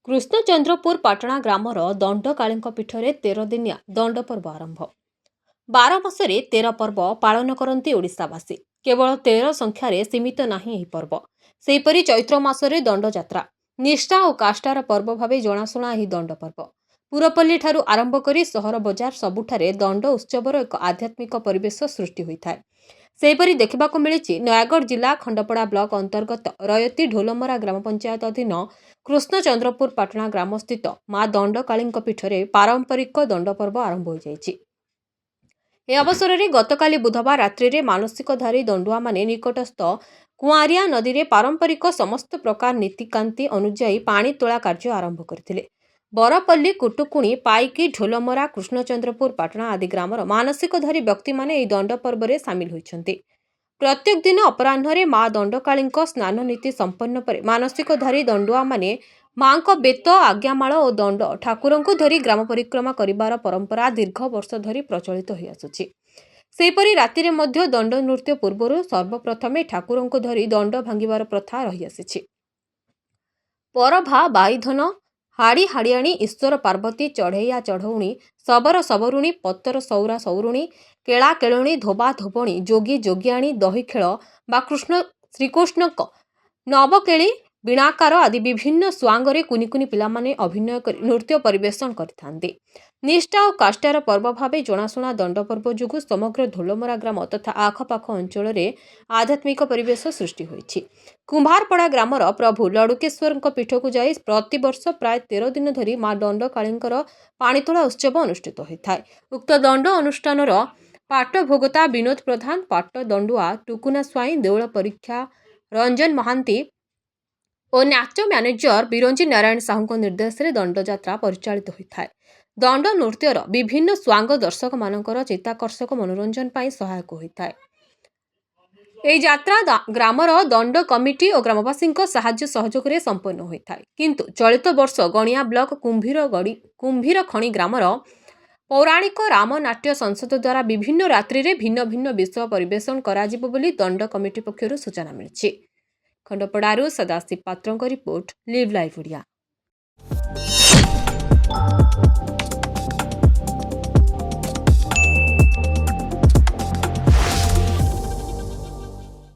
କୃଷ୍ଣଚନ୍ଦ୍ରପୁର ପାଟଣା ଗ୍ରାମର ଦଣ୍ଡକାଳୀଙ୍କ ପୀଠରେ 13 ଦିନିଆ ଦଣ୍ଡ ପର୍ବ ଆରମ୍ଭ। 12 ମାସରେ 13 ପର୍ବ ପାଳନ କରନ୍ତି ଓଡ଼ିଶାବାସୀ। କେବଳ 13 ସଂଖ୍ୟାରେ ସୀମିତ ନାହିଁ ଏହି ପର୍ବ। ସେହିପରି ଚୈତ୍ର ମାସରେ ଦଣ୍ଡଯାତ୍ରା ନିଷ୍ଠା ଓ କାଷ୍ଠାର ପର୍ବ ଭାବେ ଜଣାଶୁଣା ଏହି ଦଣ୍ଡ ପର୍ବ। ପୁରପଲ୍ଲୀଠାରୁ ଆରମ୍ଭ କରି ସହର ବଜାର ସବୁଠାରେ ଦଣ୍ଡ ଉତ୍ସବର ଏକ ଆଧ୍ୟାତ୍ମିକ ପରିବେଶ ସୃଷ୍ଟି ହୋଇଥାଏ। ସେହିପରି ଦେଖିବାକୁ ମିଳିଛି ନୟାଗଡ଼ ଜିଲ୍ଲା ଖଣ୍ଡପଡ଼ା ବ୍ଲକ ଅନ୍ତର୍ଗତ ରୟତି ଢୋଲମରା ଗ୍ରାମ ପଞ୍ଚାୟତ ଅଧୀନ କୃଷ୍ଣଚନ୍ଦ୍ରପୁର ପାଟଣା ଗ୍ରାମସ୍ଥିତ ମା ଦଣ୍ଡକାଳୀଙ୍କ ପୀଠରେ ପାରମ୍ପରିକ ଦଣ୍ଡ ପର୍ବ ଆରମ୍ଭ ହୋଇଯାଇଛି। ଏ ଅବସରରେ ଗତକାଲି ବୁଧବାର ରାତ୍ରିରେ ମାନସିକଧାରୀ ଦଣ୍ଡୁଆମାନେ ନିକଟସ୍ଥ କୁଆଁରିଆ ନଦୀରେ ପାରମ୍ପରିକ ସମସ୍ତ ପ୍ରକାର ନୀତିକାନ୍ତି ଅନୁଯାୟୀ ପାଣି ତୋଳା କାର୍ଯ୍ୟ ଆରମ୍ଭ କରିଥିଲେ। ବରପଲ୍ଲୀ, କୁଟୁକୁଣି, ପାଇକି, ଢୋଲମରା, କୃଷ୍ଣଚନ୍ଦ୍ରପୁର ପାଟଣା ଆଦି ଗ୍ରାମର ମାନସିକଧାରୀ ବ୍ୟକ୍ତିମାନେ ଏହି ଦଣ୍ଡ ପର୍ବରେ ସାମିଲ ହୋଇଛନ୍ତି। ପ୍ରତ୍ୟେକ ଦିନ ଅପରାହ୍ନରେ ମା ଦଣ୍ଡକାଳୀଙ୍କ ସ୍ନାନ ନୀତି ସମ୍ପନ୍ନ ପରେ ମାନସିକଧାରୀ ଦଣ୍ଡୁଆମାନେ ମାଙ୍କ ବେତ, ଆଜ୍ଞାମାଳ ଓ ଦଣ୍ଡ ଠାକୁରଙ୍କୁ ଧରି ଗ୍ରାମ ପରିକ୍ରମା କରିବାର ପରମ୍ପରା ଦୀର୍ଘ ବର୍ଷ ଧରି ପ୍ରଚଳିତ ହୋଇଆସୁଛି। ସେହିପରି ରାତିରେ ମଧ୍ୟ ଦଣ୍ଡ ନୃତ୍ୟ ପୂର୍ବରୁ ସର୍ବପ୍ରଥମେ ଠାକୁରଙ୍କୁ ଧରି ଦଣ୍ଡ ଭାଙ୍ଗିବାର ପ୍ରଥା ରହିଆସିଛି। ପରଭା, ବାଇଧନ, ହାଡ଼ି ହାଡ଼ିଆଣୀ, ଈଶ୍ୱର ପାର୍ବତୀ, ଚଢ଼େଇଆ ଚଢ଼ଉଣୀ, ଶବର ଶବରୁଣୀ, ପତର ସଉରା ସଉରୁଣୀ, କେଳା କେଳୁଣୀ, ଧୋବା ଧୋବଣୀ, ଯୋଗୀ ଯୋଗିଆଣୀ, ଦହି ଖେଳ ବା ଶ୍ରୀକୃଷ୍ଣଙ୍କ ନବକେଳି, ବୀଣାକାର ଆଦି ବିଭିନ୍ନ ସ୍ୱାଙ୍ଗରେ କୁନି କୁନି ପିଲାମାନେ ଅଭିନୟ କରି ନୃତ୍ୟ ପରିବେଷଣ କରିଥାନ୍ତି। ନିଷ୍ଠା ଓ କାଷ୍ଠାର ପର୍ବ ଭାବେ ଜଣାଶୁଣା ଦଣ୍ଡ ପର୍ବ ଯୋଗୁଁ ସମଗ୍ର ଢୋଲମରା ଗ୍ରାମ ତଥା ଆଖପାଖ ଅଞ୍ଚଳରେ ଆଧ୍ୟାତ୍ମିକ ପରିବେଶ ସୃଷ୍ଟି ହୋଇଛି। କୁମ୍ଭାରପଡ଼ା ଗ୍ରାମର ପ୍ରଭୁ ଲଡ଼ୁକେଶ୍ୱରଙ୍କ ପୀଠକୁ ଯାଇ ପ୍ରତିବର୍ଷ ପ୍ରାୟ 13 ଦିନ ଧରି ମା ଦଣ୍ଡକାଳୀଙ୍କର ପାଣିତୋଳା ଉତ୍ସବ ଅନୁଷ୍ଠିତ ହୋଇଥାଏ। ଉକ୍ତ ଦଣ୍ଡ ଅନୁଷ୍ଠାନର ପାଟ ଭୋଗତା ବିନୋଦ ପ୍ରଧାନ, ପାଟ ଦଣ୍ଡୁଆ ଟୁକୁନା ସ୍ୱାଇଁ, ଦେଉଳ ପରୀକ୍ଷା ରଞ୍ଜନ ମହାନ୍ତି ଓ ନାଚ ମ୍ୟାନେଜର ବିରଞ୍ଚି ନାରାୟଣ ସାହୁଙ୍କ ନିର୍ଦ୍ଦେଶରେ ଦଣ୍ଡଯାତ୍ରା ପରିଚାଳିତ ହୋଇଥାଏ। ଦଣ୍ଡ ନୃତ୍ୟର ବିଭିନ୍ନ ସ୍ୱାଙ୍ଗ ଦର୍ଶକମାନଙ୍କର ଚିତ୍ତାକର୍ଷକ ମନୋରଞ୍ଜନ ପାଇଁ ସହାୟକ ହୋଇଥାଏ। ଏହି ଯାତ୍ରା ଗ୍ରାମର ଦଣ୍ଡ କମିଟି ଓ ଗ୍ରାମବାସୀଙ୍କ ସାହାଯ୍ୟ ସହଯୋଗରେ ସମ୍ପନ୍ନ ହୋଇଥାଏ। କିନ୍ତୁ ଚଳିତ ବର୍ଷ ଗଣିଆ ବ୍ଲକ କୁମ୍ଭୀରଖଣି ଗ୍ରାମର ପୌରାଣିକ ରାମ ନାଟ୍ୟ ସଂସଦ ଦ୍ୱାରା ବିଭିନ୍ନ ରାତ୍ରିରେ ଭିନ୍ନ ଭିନ୍ନ ବିଷୟ ପରିବେଷଣ କରାଯିବ ବୋଲି ଦଣ୍ଡ କମିଟି ପକ୍ଷରୁ ସୂଚନା ମିଳିଛି। ଖଣ୍ଡପଡ଼ାରୁ ସଦାଶିବ ପାତ୍ରଙ୍କ ରିପୋର୍ଟ, ଲିଭ୍ ଲାଇଭ୍ ଓଡ଼ିଆ।